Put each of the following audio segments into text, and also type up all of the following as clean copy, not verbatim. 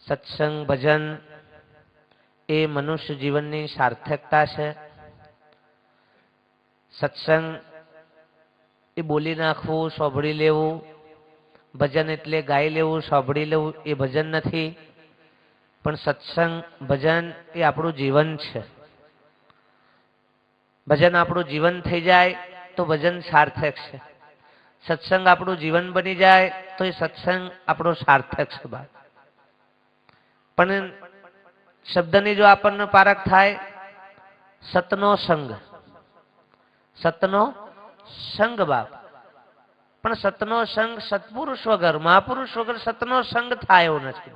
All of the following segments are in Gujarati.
સત્સંગ ભજન એ મનુષ્ય જીવનની સાર્થકતા છે. સત્સંગ એ બોલી નાખવું, સાંભળી લેવું. ભજન એટલે ગાઈ લેવું, સાંભળી લેવું એ ભજન નથી. પણ સત્સંગ ભજન એ આપણું જીવન છે. ભજન આપણું જીવન થઈ જાય તો ભજન સાર્થક છે. સત્સંગ આપણું જીવન બની જાય તો એ સત્સંગ આપણો સાર્થક છે. પણ શબ્દની જો આપણને પારખ થાય, સતનો સંગ, સતનો સંગ બાપ. પણ સતનો સંગ સત્પુરુષ વગર, મહાપુરુષ વગર સતનો સંગ થાય એવો નથી.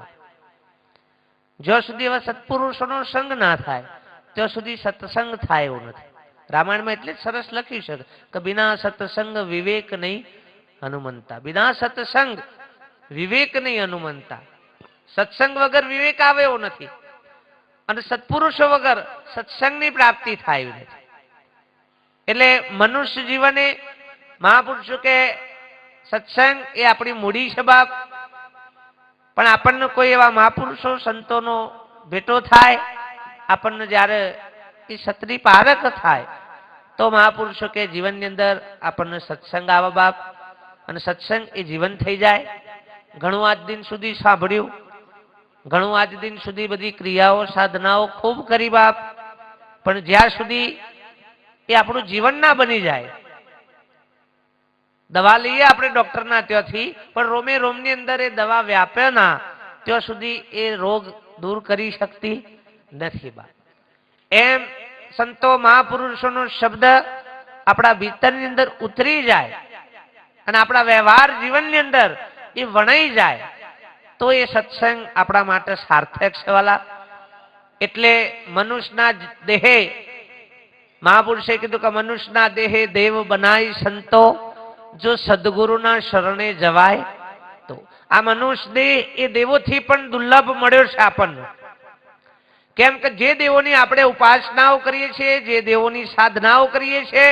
જ્યાં સુધી એવા સત્પુરુષોનો સંગ ના થાય ત્યાં સુધી સત્સંગ થાય એવું નથી. રામાયણમાં એટલે જ સરસ લખ્યું છે કે બિના સત્સંગ વિવેક નહીં હનુમંતા. બિના સત્સંગ વિવેક નહીં હનુમંતા. સત્સંગ વગર વિવેક આવે એવું નથી અને સત્પુરુષો વગર સત્સંગની પ્રાપ્તિ થાય નથી. એટલે મનુષ્ય જીવને મહાપુરુષો કે સત્સંગ એ આપણી મૂડી છે બાપ. પણ આપણને કોઈ એવા મહાપુરુષો સંતોનો ભેટો થાય, આપણને જ્યારે એ સતની પારખ થાય તો મહાપુરુષો કે જીવનની અંદર આપણને સત્સંગ આવે બાપ. અને સત્સંગ એ જીવન થઈ જાય. ઘણું આજ દિન સુધી સાંભળ્યું, ઘણું આજ દિન સુધી બધી ક્રિયાઓ સાધનાઓ ખૂબ કરી બાપ. પણ જ્યાં સુધી એ આપણું જીવન ના બની જાય, દવા લઈએ આપણે ડોક્ટરના ત્યાંથી, પણ રોમે રોમની અંદર એ દવા વ્યાપે ના ત્યાં સુધી એ રોગ દૂર કરી શકતી નથી બાપ. એમ સંતો મહાપુરુષોનો શબ્દ આપણા ભીતરની અંદર ઉતરી જાય અને આપણા વ્યવહાર જીવનની અંદર એ વણાઈ જાય તો એ સત્સંગ આપણા માટે સાર્થક છે વાલા. એટલે મનુષ્યના દેહે મહાપુરુષે કીધું કે મનુષ્યના દેહે દેવ બનાય સંતો, જો સદગુરુના શરણે જવાય તો. આ મનુષ્ય દેહ એ દેવોથી પણ દુર્લભ મળ્યો છે આપણને. કેમ કે જે દેવોની આપણે ઉપાસનાઓ કરીએ છીએ, જે દેવોની સાધનાઓ કરીએ છીએ,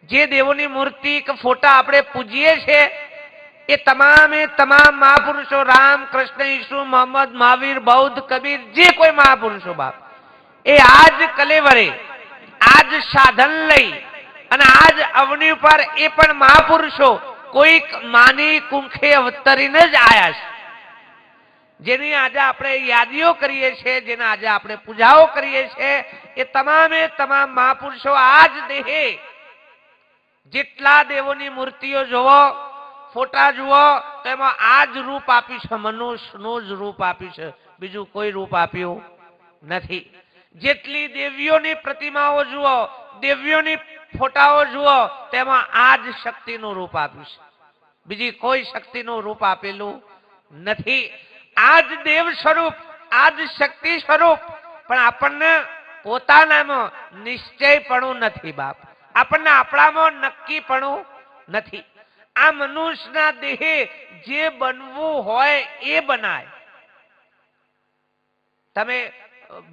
જે દેવોની મૂર્તિ કે ફોટા આપણે પૂજીએ છીએ, એ તમામે તમામ મહાપુરુષો રામ, કૃષ્ણ, ઈસુ, મોહમ્મદ, મહાવીર, બૌદ્ધ, કબીર, જે કોઈ મહાપુરુષો બાપ, એ આજ કલેવરે આજ સાધન લઈ અને આજ અવની પર એ પણ મહાપુરુષો કોઈક માની કુંખે અવતરીને જ આયા છે. જેની આજે આપણે યાદીઓ કરીએ છીએ, જેના આજે આપણે પૂજાઓ કરીએ છીએ, એ તમામે તમામ મહાપુરુષો આજ દેહે જેટલા દેવોની મૂર્તિઓ જોવો, ફોટા જુઓ, તો એમાં આ જ રૂપ આપ્યું છે, મનુષ્યનું જ રૂપ આપ્યું છે, બીજું કોઈ રૂપ આપ્યું નથી. જેટલી દેવીઓની પ્રતિમાઓ જુઓ, દેવીઓની ફોટાઓ જુઓ, તેમાં આ જ શક્તિનું રૂપ આપ્યું છે, બીજી કોઈ શક્તિનું રૂપ આપેલું નથી. આ જ દેવ સ્વરૂપ, આ જ શક્તિ સ્વરૂપ, પણ આપણને પોતાનામાં નિશ્ચયપણું નથી બાપ. આપણને આપણામાં નક્કીપણું નથી. આ મનુષ્યના દેહે જે બનવું હોય એ બનાય. તમે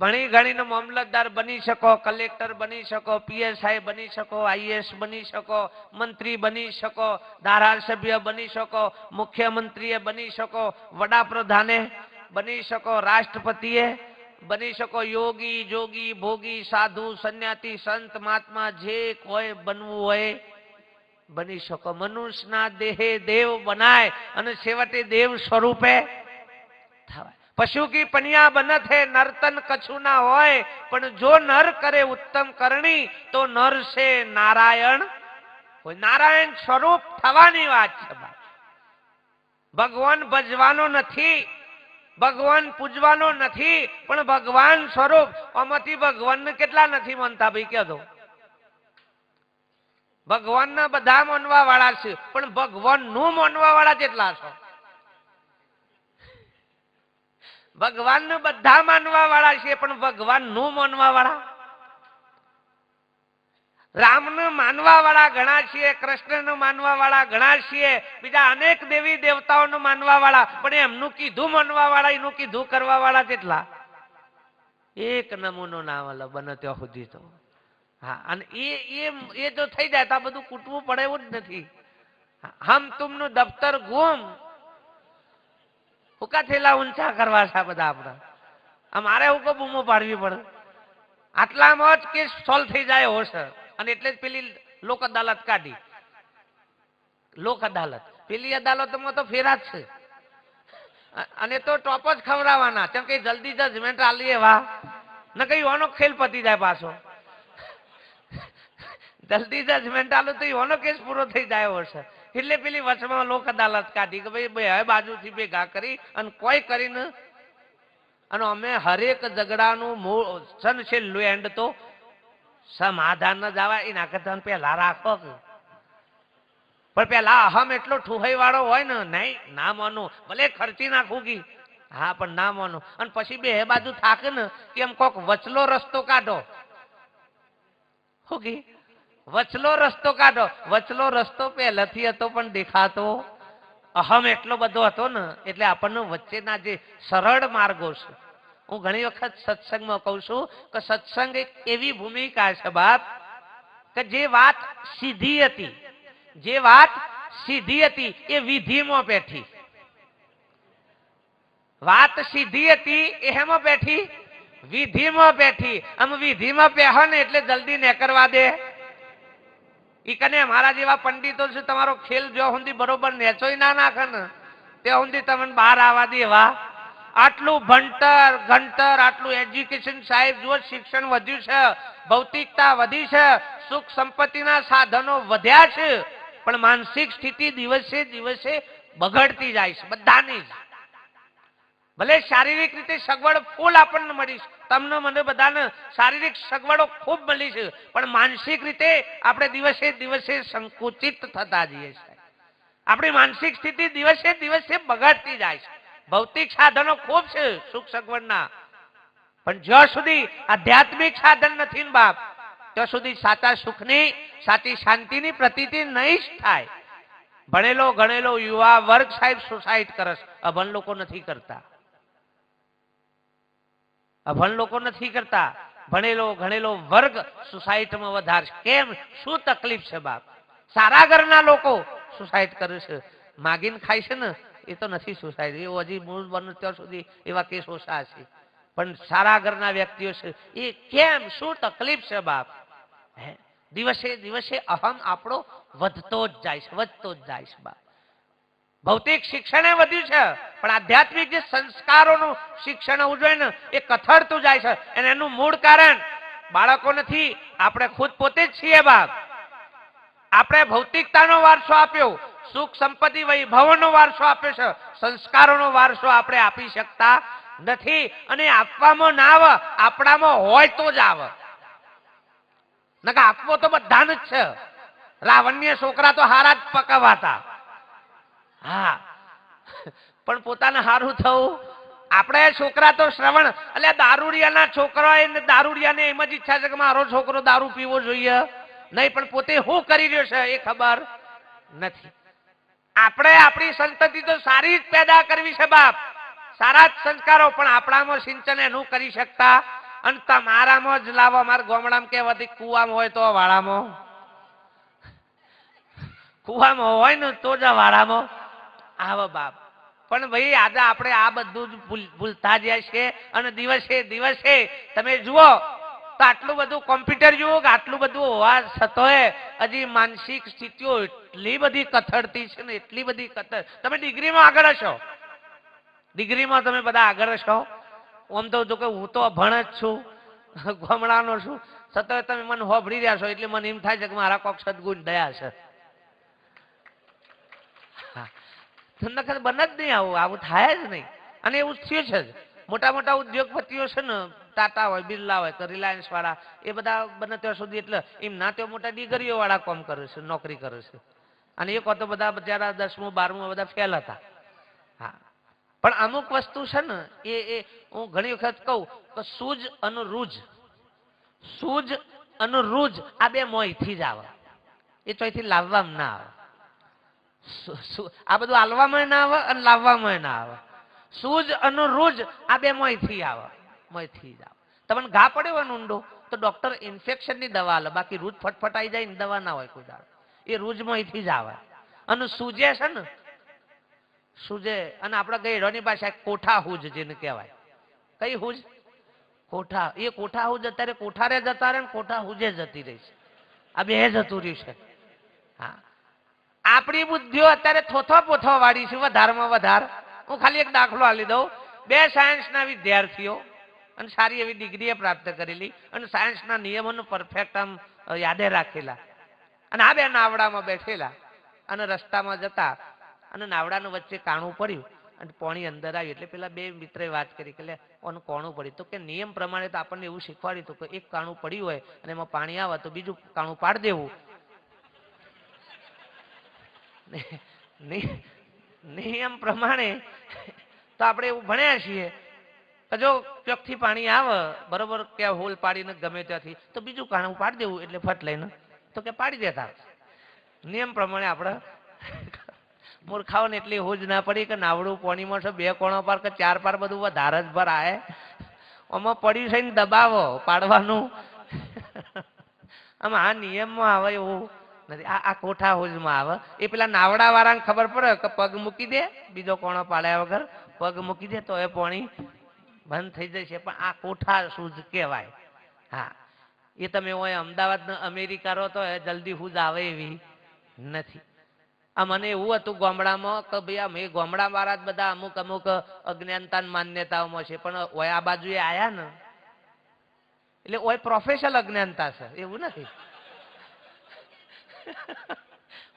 ભણી ગણીને મામલતદાર બની શકો, કલેક્ટર બની શકો, પીએસઆઈ બની શકો, આઈએએસ બની શકો, મંત્રી બની શકો, ધારાસભ્ય બની શકો, મુખ્યમંત્રીએ બની શકો, વડાપ્રધાને બની શકો, રાષ્ટ્રપતિએ બની શકો, યોગી, જોગી, ભોગી, સાધુ, સંન્યાસી, સંત, મહાત્મા, જે કોઈ બનવું હોય બની શકો. મનુષ્યના દેહે દેવ બનાય અને છેવટે દેવ સ્વરૂપે થવાય. પશુ કી પનિયા બનત હે નર્તન કछु ના હોય, પણ જો નર કરે ઉત્તમ કરણી તો નર સે નારાયણ હોય. નારાયણ સ્વરૂપ થવાની વાત છે. ભગવાન ભજવાનો નથી, ભગવાન પૂજવાનો નથી, પણ ભગવાન સ્વરૂપ. આમાંથી ભગવાનને કેટલા નથી માનતા ભાઈ કહો? ભગવાનના બધા માનવા વાળા છે, પણ ભગવાન નું માનવા વાળા કેટલા છો? ભગવાન ને બધા માનવા વાળા છે, પણ ભગવાન નું માનવા વાળા. રામ ને માનવા વાળા ઘણા છીએ, કૃષ્ણ ને માનવા વાળા ઘણા છીએ, બીજા અનેક દેવી દેવતાઓને માનવા વાળા, પણ એમનું કીધું માનવા વાળા, એનું કીધું કરવા વાળા કેટલા? એક નમૂનો ના વાળો બને ત્યાં સુધી તો. હા, અને એ જો થઈ જાય તો આ બધું કૂટવું પડે એવું જ નથી. હમ તુમનું દફતર ગુમ હુકા થેલા ઊંચા કરવા છે બધા આપણા. મારે હુકો બૂમો પાડવી પડે. આટલામાં જ કેસ સોલ્વ થઈ જાય હોશ. અને એટલે જ પેલી લોક અદાલત કાઢી. લોક અદાલત પેલી અદાલતમાં તો ફેરા જ છે. અને તો ટોપ જ ખવડાવવાના. કેમ કે જલ્દી જજમેન્ટ આલી એવા ન કઈ ઓનો ખેલ પતી જાય પાછો. જલ્દી જજમેન્ટ આલો તો ઓનો કેસ પૂરો થઈ જાય હોશે. એટલે પેલી વચમાં લોક અદાલત કાઢી કે ભાઈ બે બાજુથી ભેગા કરી અને કોઈ કરીને અને અમે હરેક ઝઘડાનું મૂળ છેલ્લું એન્ડ તો સમાધાન ન જવા એના કરતા પેલા રાખો. પણ પેલા અહમ એટલો ઠુહાઈ વાળો હોય ને, નહીં ના માનું ભલે ખર્ચી નાખું કી, હા પણ ના માનું. અને પછી બે બાજુ થાકે ને કે એમ કોક વચલો રસ્તો કાઢો. શું કી વચલો રસ્તો કાઢો. વચલો રસ્તો પહેલાથી હતો પણ દેખાતો અહમ એટલો બધો હતો ને એટલે આપણને વચ્ચેના જે સરળ માર્ગો છે. હું ઘણી વખત સત્સંગમાં કહું છું કે સત્સંગ એક એવી ભૂમિકા છે બાપ કે જે વાત સીધી હતી, જે વાત સીધી હતી એ વિધિમાં બેઠી. વાત સીધી હતી એ હેમાં બેઠી? વિધિમાં બેઠી. આમ વિધિમાં બેહો ને એટલે જલ્દી ને કરવા દે. ઈ કને મારા જેવા પંડિતો છે તમારો ખેલ જો સુધી બરોબર નેચોય ના નાખે ને તે સુધી તમને બહાર આવવા દેવા. આટલું ભણતર ઘંટર આટલું એજ્યુકેશન સાહેબ જો શિક્ષણ વધ્યું છે, ભૌતિકતા વધી છે, સુખ સંપત્તિના સાધનો વધ્યા છે, પણ માનસિક સ્થિતિ દિવસે દિવસે બગડતી જાય છે બધાની. ભલે શારીરિક રીતે સગવડ ફૂલ આપણને મળી છે, તમને મને બધાને શારીરિક સગવડો ખૂબ મળી છે, પણ માનસિક રીતે આપણે દિવસે દિવસે સંકુચિત થતા જઈએ છીએ. આપણી માનસિક સ્થિતિ દિવસે દિવસે બગડતી જાય છે. ભૌતિક સાધનો ખૂબ છે સુખ સગવડના, પણ જ્યાં સુધી આધ્યાત્મિક સાધન નથી ને બાપ ત્યાં સુધી સાચા સુખની સાચી શાંતિની પ્રતીતિ નહીં જ થાય. ભણેલો ગણેલો યુવા વર્ગ સાહેબ સુસાઇડ કરે છે, અભણ લોકો નથી કરતા. અભણ લોકો નથી કરતા. ભણેલો ગણેલો વર્ગ સુસાઇડમાં વધારે. કેમ? શું તકલીફ છે બાપ? સારા ઘરના લોકો સુસાઇડ કરે છે, માગીને ખાય છે ને એ તો નથી સુસાઇડ. એ હજી મૂળ બને ત્યાં સુધી એવા કેસ ઓછા છે, પણ સારા ઘરના વ્યક્તિઓ છે એ કેમ? શું તકલીફ છે બાપ? દિવસે દિવસે અહમ આપણો વધતો જ જાય છે, વધતો જ જાય છે બાપ. ભૌતિક શિક્ષણ એ વધ્યું છે પણ આધ્યાત્મિક જે સંસ્કારોનું શિક્ષણ જોઈએ ને એ કથળતું જાય છે. અને એનું મૂળ કારણ બાળકો નથી, આપણે ખુદ પોતે જ છીએ બાપ. આપણે ભૌતિકતાનો વારસો આપ્યો, સુખ સંપત્તિ વૈભવનો વારસો આપ્યો છે, સંસ્કારોનો વારસો આપણે આપી શકતા નથી. અને આપવામાં ના આવે, આપણામાં હોય તો જ આવે. નકા આપવો તો બધાને જ છે. રાવણ્ય છોકરા તો હારા જ પકાવાતા, હા, પણ પોતાને હારું થવું. આપણે છોકરા તો શ્રવણ એટલે દારૂડિયાના છોકરા એને દારૂડિયાને એમ જ ઈચ્છા છે કે મારો છોકરો દારૂ પીવો જોઈએ નહીં, પણ પોતે શું કરી રહ્યો છે એ ખબર નથી. આપણે આપણી સંતતિ તો સારી જ પેદા કરવી છે બાપ, સારા જ સંસ્કારો, પણ આપણામાં સિંચન એનું કરી શકતા. અને તમારામાં જ લાવો. અમારા ગામડામાં કહેવાતી કુવામાં હોય તો વાળામાં, કુવામાં હોય ને તો જ વાળામાં આવો બાપ. પણ ભાઈ આજે આપણે આ બધું જ ભૂલતા જાય છે. અને દિવસે દિવસે તમે જુઓ તો આટલું બધું કોમ્પ્યુટર જુઓ કે આટલું બધું હોવા છતાંય હજી માનસિક સ્થિતિઓ એટલી બધી કથળતી છે ને, એટલી બધી કથળ. તમે ડિગ્રીમાં આગળ હશો, ડિગ્રીમાં તમે બધા આગળ હશો. આમ તો જો કે હું તો અભણ જ છું, ગામડાનો છું, છતાંય તમે મને હોભળી રહ્યા છો એટલે મને એમ થાય છે કે મારા કોક સદગુણ દયા છે. તમને ખબર બને જ નહીં, આવું આવું થાય જ નહીં. અને એવું થયું છે જ. મોટા મોટા ઉદ્યોગપતિઓ છે ને, ટાટા હોય, બિરલા હોય, તો રિલાયન્સ વાળા એ બધા બને ત્યાં સુધી એટલે એમ ના ત્યાં મોટા ડિગ્રીઓ વાળા કામ કરે છે, નોકરી કરે છે. અને એક તો બધા બચારા 10મું 12મું બધા ફેલ હતા. હા, પણ અમુક વસ્તુ છે ને એ હું ઘણી વખત કહું કે સૂજ અને રૂજ, સૂજ અને રૂજ આ બે મોંથી જ આવે, એ ચોથી લાવવામાં ના આવે. આ બધું હાલવામાં ના આવે અને લાવવામાં ના આવે. સૂજ અને રૂજ આ બે મોંથી આવે, મોંથી જ આવે. તમને ઘા પડ્યો હોય ઊંડો તો ડોક્ટર ઇન્ફેક્શન ની દવા આલે, બાકી રૂજ ફટફટાઈ જાય ને દવા ના હોય કોઈ દાડો. એ રૂજ મોંથી જ આવે. અને સૂજે છે ને, સૂજે. અને આપણા ગઈઢોની પાસે કોઠા હુજ જેને કહેવાય. કઈ હુજ? કોઠા. એ કોઠા હુજ અત્યારે કોઠારે જતા રહે ને કોઠા હુજે જતી રહી છે. આ બે જતું રહ્યું છે. હા, આપણી બુદ્ધિઓ અત્યારે થોથો પોથો વાળી છે વધારમાં વધારે. હું ખાલી એક દાખલો આપી દઉં. 2 સાયન્સના વિદ્યાર્થીઓ અને સારી એવી ડિગ્રી પ્રાપ્ત કરેલી અને સાયન્સના નિયમોનું પરફેક્ટ આમ યાદે રાખેલા અને આ બે નાવડામાં બેઠેલા અને રસ્તામાં જતા અને નાવડાનું વચ્ચે કાણું પડ્યું અને પાણી અંદર આવ્યું એટલે પેલા બે મિત્રએ વાત કરી કે ઓનું કોણું પડ્યું. તો કે નિયમ પ્રમાણે તો આપણને એવું શીખવાડ્યું હતું કે એક કાણું પડ્યું હોય અને એમાં પાણી આવે તો બીજું કાણું પાડી દેવું. નિયમ પ્રમાણે તો આપણે એવું ભણ્યા છીએ કે જો ચોકથી પાણી આવે બરોબર કે હોલ પાડીને ગમે ત્યાંથી તો બીજું કાણું પાડી દેવું એટલે ફટ લઈને તો કે પાડી દેતા. નિયમ પ્રમાણે આપણે મૂર્ખાઓને એટલી હોજ ના પડી કે નાવડું પાણીમાં છે 2 કોણો પાર કે 4 પાર બધું વધારે જ ભર આવે. આમાં પડ્યું છે ને દબાવો પાડવાનું. આમાં આ નિયમમાં આવે એવું નથી. આ કોઠા હોજમાં આવે. એ પેલા નાવડા વાળાને ખબર પડે કે પગ મૂકી દે બીજો કોણો પાડ્યા વગર પગ મૂકી દે તો એ પાણી બંધ થઈ જશે. પણ આ કોઠા સૂજ કહેવાય. હા, એ તમે હોય અમદાવાદ અમેરિકા રહો તો જલ્દી હુજ આવે એવી નથી. આ મને એવું હતું ગામડામાં કે ભાઈ અમે ગામડા વાળા જ બધા અમુક અમુક અજ્ઞાનતા માન્યતાઓમાં છે પણ ઓય આ બાજુ આયા ને એટલે ઓય પ્રોફેશનલ અજ્ઞાનતા છે એવું નથી.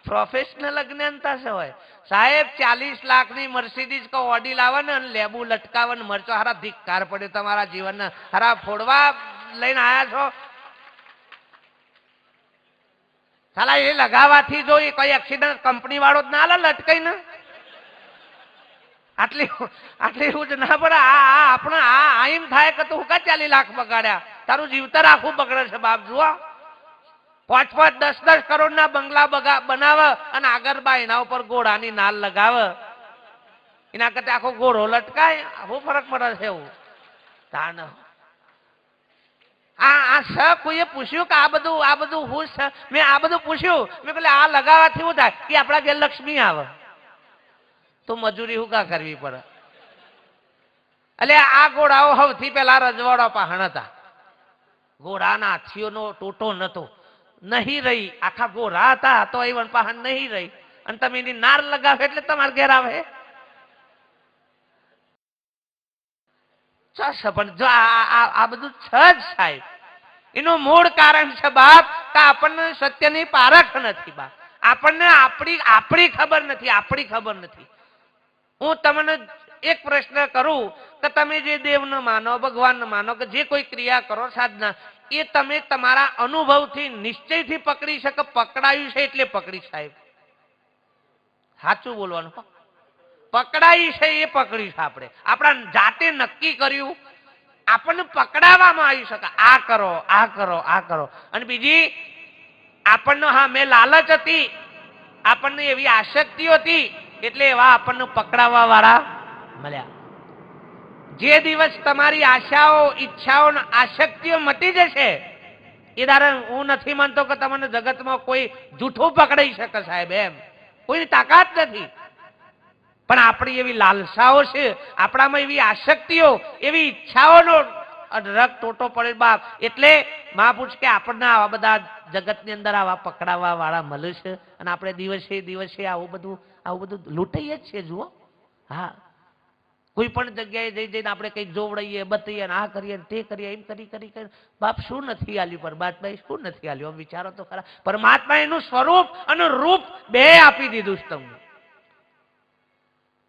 પ્રોફેશનલ અજ્ઞાનતા છે હોય. સાહેબ 40 લાખની મર્સિડીઝ કે ઓડી લાવે ને લેબુ લટકાવે ને મરચો હારા ધિક્કાર પડે તમારા જીવનને હારા ફોડવા લઈને આયા છો. સાલા એ લગાવવાથી જો કોઈ એક્સિડન્ટ કંપની વાળો જ ના લે લટકાઈને આટલી હું જ ના પડે. આપણે એમ થાય કે તું કા 40 લાખ બગાડ્યા તારું જીવતર આખું બગડે છે બાપ. જુઓ 5-5, 10-10 કરોડના બંગલા બનાવે અને આગળ બા એના ઉપર ઘોડાની નાલ લગાવે. એના કરતા આખો ઘોડો લટકાય આખો ફરક પડે છે એવું તાન. કોઈએ પૂછ્યું કે આ બધું હું છે? મેં આ બધું પૂછ્યું. મેં પેલા આ લગાવવાથી શું થાય કે આપણા ઘેર લક્ષ્મી આવે તો મજૂરી શું કા કરવી પડે. એટલે આ ઘોડાઓ સૌથી પહેલા રજવાડા પહાણ હતા. ઘોડાના હાથીઓનો ટોટો નતો નહીં રહી. આખા ઘોડા હતા તો એ પહાણ નહીં રહી અને તમે એની નાર લગાવે એટલે તમારે ઘેર આવે. પણ જો આ બધું છે જ સાહેબ એનું મૂળ કારણ છે બાપ કે આપણને સત્યની પારખ નથી બાપ. આપણને આપણી ખબર નથી. આપણી ખબર નથી. હું તમને એક પ્રશ્ન કરું કે તમે જે દેવને માનો ભગવાનને માનો કે જે કોઈ ક્રિયા કરો સાધના એ તમે તમારા અનુભવથી નિશ્ચયથી પકડી શકે પકડાયું છે એટલે પકડી સાહેબ. સાચું બોલવાનું. પકડાઈ છે એ પકડી છે આપણે. આપણા જાતે નક્કી કર્યું આપણને પકડાવવામાં આવી શકે આ કરો આ કરો આ કરો. અને બીજી આપણને હા મેં લાલચ હતી આપણને એવી આસક્તિઓ હતી એટલે એવા આપણને પકડાવવા વાળા મળ્યા. જે દિવસ તમારી આશાઓ ઈચ્છાઓ આસક્તિઓ મટી જશે એ દાડે હું નથી માનતો કે તમને જગતમાં કોઈ જૂઠું પકડાઈ શકે સાહેબ. એમ કોઈની તાકાત નથી. પણ આપણી એવી લાલસાઓ છે આપણામાં એવી આસક્તિઓ એવી ઈચ્છાઓનો રગ ટોટો પડે બાપ. એટલે મહાપુરુષ કે આપણને આવા બધા જગતની અંદર આવા પકડાવવા વાળા મળે છે અને આપણે દિવસે દિવસે આવું બધું લૂંટાઈએ જ છે. જુઓ હા, કોઈ પણ જગ્યાએ જઈને આપણે કંઈક જોવડાઈએ બતાવીએ આ કરીએ તે કરીએ એમ કરી બાપ શું નથી આલ્યું પરમાત્માએ? શું નથી આલ્યું? વિચારો તો ખરા. પરમાત્મા એનું સ્વરૂપ અને રૂપ બે આપી દીધું છે તમને.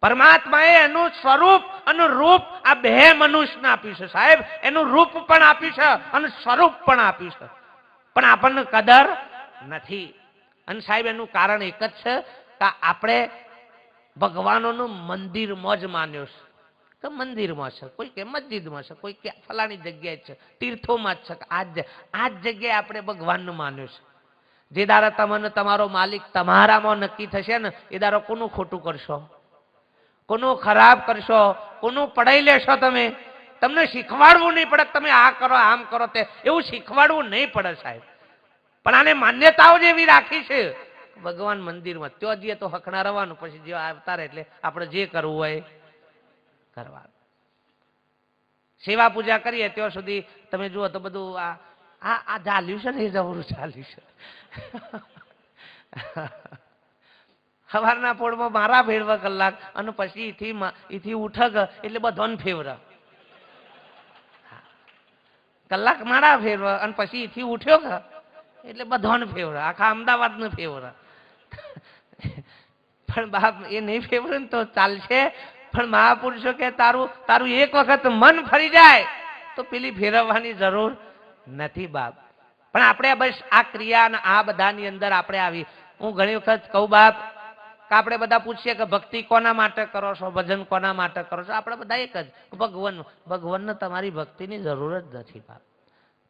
પરમાત્માએ એનું સ્વરૂપ અને રૂપ આ બે મનુષ્યને આપ્યું છે સાહેબ. એનું રૂપ પણ આપ્યું છે અને સ્વરૂપ પણ આપ્યું છે પણ આપણને કદર નથી. અને સાહેબ એનું કારણ એક જ છે કે આપણે ભગવાનોનું મંદિરમાં જ માન્યો છે કે મંદિરમાં છે, કોઈ કે મસ્જિદમાં છે, કોઈ કે ફલાણી જગ્યાએ છે, તીર્થોમાં જ છે. આ જ જગ્યાએ આપણે ભગવાનનું માન્યું છે. જે દાડા તમને તમારો માલિક તમારામાં નક્કી થશે ને એ દાડો કોનું ખોટું કરશો, કોનું ખરાબ કરશો, કોનું પડાઈ લેશો તમે. તમને શીખવાડવું નહીં પડે તમે આ કરો આમ કરો તે એવું શીખવાડવું નહીં પડે સાહેબ. પણ આને માન્યતાઓ જેવી રાખી છે ભગવાન મંદિરમાં ત્યાં જઈએ તો હખણા રવાનું, પછી જે આવતા રહે એટલે આપણે જે કરવું હોય કરવાનું. સેવા પૂજા કરીએ ત્યાં સુધી તમે જુઓ તો બધું આ ચાલ્યું છે ને એ જબરું ચાલ્યું છે. સવારના પોળમાં મારા ભેળવા કલાક અને પછી એથી ઉઠક એટલે બધાને ફેવરા કલાક મારા ફેરવા અને પછી એથી ઉઠ્યો કે એટલે બધાને ફેવરા, આખા અમદાવાદ ને ફેવરા. પણ બાપ એ નહીં ફેવરે ને તો ચાલશે. પણ મહાપુરુષો કે તારું તારું એક વખત મન ફરી જાય તો પેલી ફેરવવાની જરૂર નથી બાપ. પણ આપણે બસ આ ક્રિયા આ બધાની અંદર આપણે આવી. હું ઘણી વખત કહું બાપ કે આપણે બધા પૂછીએ કે ભક્તિ કોના માટે કરો છો, ભજન કોના માટે કરો છો? આપણે બધા એક જ, ભગવાન. ભગવાનને તમારી ભક્તિની જરૂર જ નથી બાપ.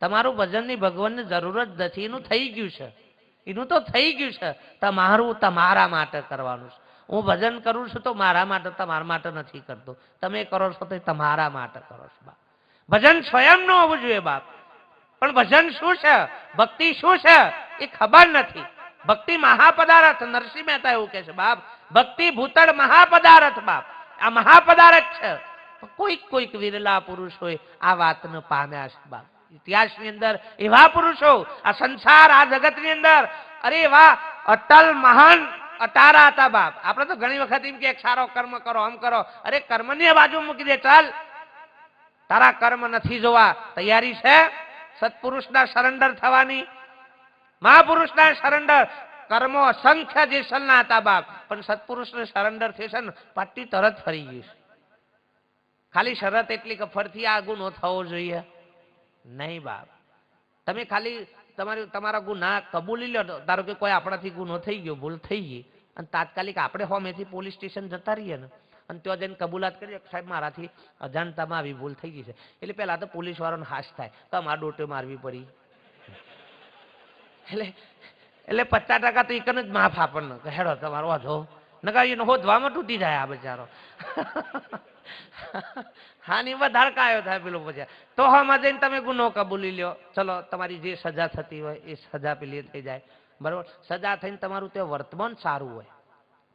તમારું ભજનની ભગવાનને જરૂર જ નથી. એનું થઈ ગયું છે, એનું તો થઈ ગયું છે. તમારું તમારા માટે કરવાનું છે. હું ભજન કરું છું તો મારા માટે, તમારા માટે નથી કરતો. તમે કરો છો તો તમારા માટે કરો છો બાપ. ભજન સ્વયં નું હોવું જોઈએ બાપ. પણ ભજન શું છે, ભક્તિ શું છે એ ખબર નથી. ભક્તિ મહાપદાર્થ, નરસિંહ મહેતા એવું કહે છે બાપ. ભક્તિ ભૂતળ મહાપદાર્થ બાપ. આ મહાપદાર્થ છે. કોઈક કોઈક વિરલા પુરુષ હોય આ વાતને પામ્યા છે બાપ. ઇતિહાસની અંદર એવા પુરુષો આ સંસાર આ જગતની અંદર અરે એવા અટલ મહાન અટારા હતા બાપ. આપણે તો ઘણી વખત એમ કે સારો કર્મ કરો, આમ કરો. અરે કર્મની બાજુ મૂકી દે, ચાલ તારા કર્મ નથી જોવા. તૈયારી છે સત્પુરુષના સરેન્ડર થવાની, મહાપુરુષના સરેન્ડર. કર્મો અસંખ્ય જેસલના હતા બાપ, પણ સત્પુરુષને સરેન્ડર થશે ને પાટી તરત ફરી ગઈ. ખાલી શરત એટલી કે ફરથી આ ગુનો થવો જોઈએ નહીં બાપ. તમે ખાલી તમારા ગુના કબૂલી લો. ધારો કે કોઈ આપણાથી ગુનો થઈ ગયો, ભૂલ થઈ ગઈ, અને તાત્કાલિક આપણે હોમેથી પોલીસ સ્ટેશન જતા રહીએ ને અને ત્યાં જઈને કબૂલાત કરીએ કે સાહેબ મારાથી અજાણતામાં આવી ભૂલ થઈ ગઈ છે, એટલે પહેલા તો પોલીસ વાળાનો હાશ થાય કે અમારા ડોટે મારવી પડી. એટલે 50% તો એક જ માફ આપણને કે હેડો તમારો વાંધો નકા એને હોદવામાં તૂટી જાય આ બચારો. હા ની વધારે કાયો થાય પેલો પછી. તો હમાં જઈને તમે ગુનો કબૂલી લ્યો, ચલો તમારી જે સજા થતી હોય એ સજા પેલી થઈ જાય બરોબર. સજા થઈને તમારું તે વર્તમાન સારું હોય,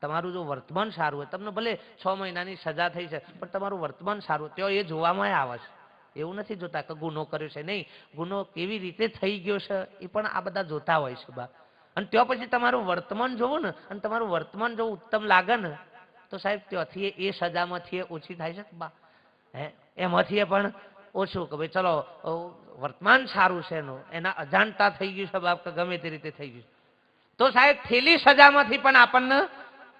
તમારું જો વર્તમાન સારું હોય, તમને ભલે 6 મહિનાની સજા થઈ છે પણ તમારું વર્તમાન સારું ત્યાં એ જોવામાં આવે છે. એવું નથી જોતા કે ગુનો કર્યો છે, નહીં, ગુનો કેવી રીતે થઈ ગયો છે એ પણ આ બધા જોતા હોય છે બા. અને ત્યાં પછી તમારું વર્તમાન જોવું ને, અને તમારું વર્તમાન જો ઉત્તમ લાગે ને તો સાહેબ ત્યાંથી એ સજામાંથી ઓછી થાય છે બા. એમાંથી પણ ઓછું કે ભાઈ ચલો વર્તમાન સારું છે એનું, એના અજાણતા થઈ ગયું છે બાપ કે ગમે તે રીતે થઈ ગયું તો સાહેબ થેલી સજામાંથી પણ આપણને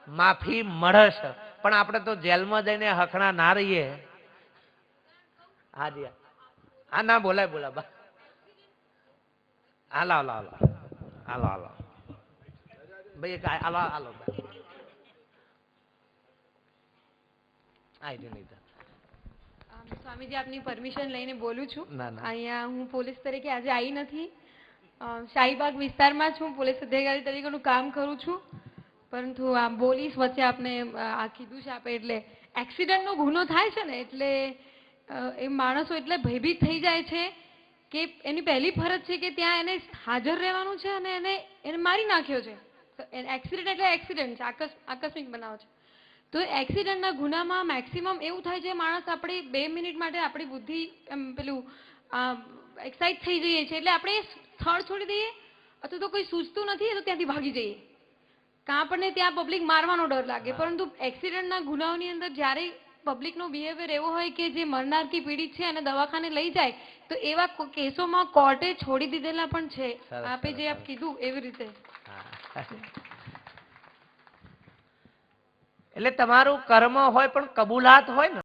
માફી મળે છે. પણ આપણે તો જેલમાં જઈને હખણા ના રહીએ. હાજી હા ના બોલાય બોલા બા. હાલો હાલો હાલો હાલો હાલો ભાઈ હાલો હાલો સ્વામીજી આપની પરમિશન લઈને બોલું છું. અહીંયા હું પોલીસ તરીકે આજે આવી નથી. શાહીબાગ વિસ્તારમાં છું, પોલીસ અધિકારી તરીકેનું કામ કરું છું. પરંતુ આ પોલીસ વચ્ચે આપને આ કીધું છે આપે એટલે એક્સિડન્ટનો ગુનો થાય છે ને એટલે એ માણસો એટલે ભયભીત થઈ જાય છે કે એની પહેલી ફરજ છે કે ત્યાં એને હાજર રહેવાનું છે અને એને મારી નાખ્યો છે. એક્સિડન્ટ એટલે એક્સિડન્ટ છે, આકસ્મિક બનાવ છે. તો એક્સિડન્ટના ગુનામાં મેક્સિમમ એવું થાય છે માણસ આપણી 2 મિનિટ માટે આપણી બુદ્ધિ પેલું એક્સાઇટ થઈ જઈએ છીએ એટલે આપણે સ્થળ છોડી દઈએ અથવા તો કોઈ સૂચતું નથી તો ત્યાંથી ભાગી જઈએ. કાં આપણને ત્યાં પબ્લિક મારવાનો ડર લાગે. પરંતુ એક્સિડન્ટના ગુનાઓની અંદર જ્યારે પબ્લિકનો બિહેવિયર એવો હોય કે જે મરનારથી પીડિત છે અને દવાખાને લઈ જાય તો એવા કેસોમાં કોર્ટે છોડી દીધેલા પણ છે. આપે જે આપ કીધું એવી રીતે. એટલે તમારું કર્મ હોય પણ કબૂલાત હોય ને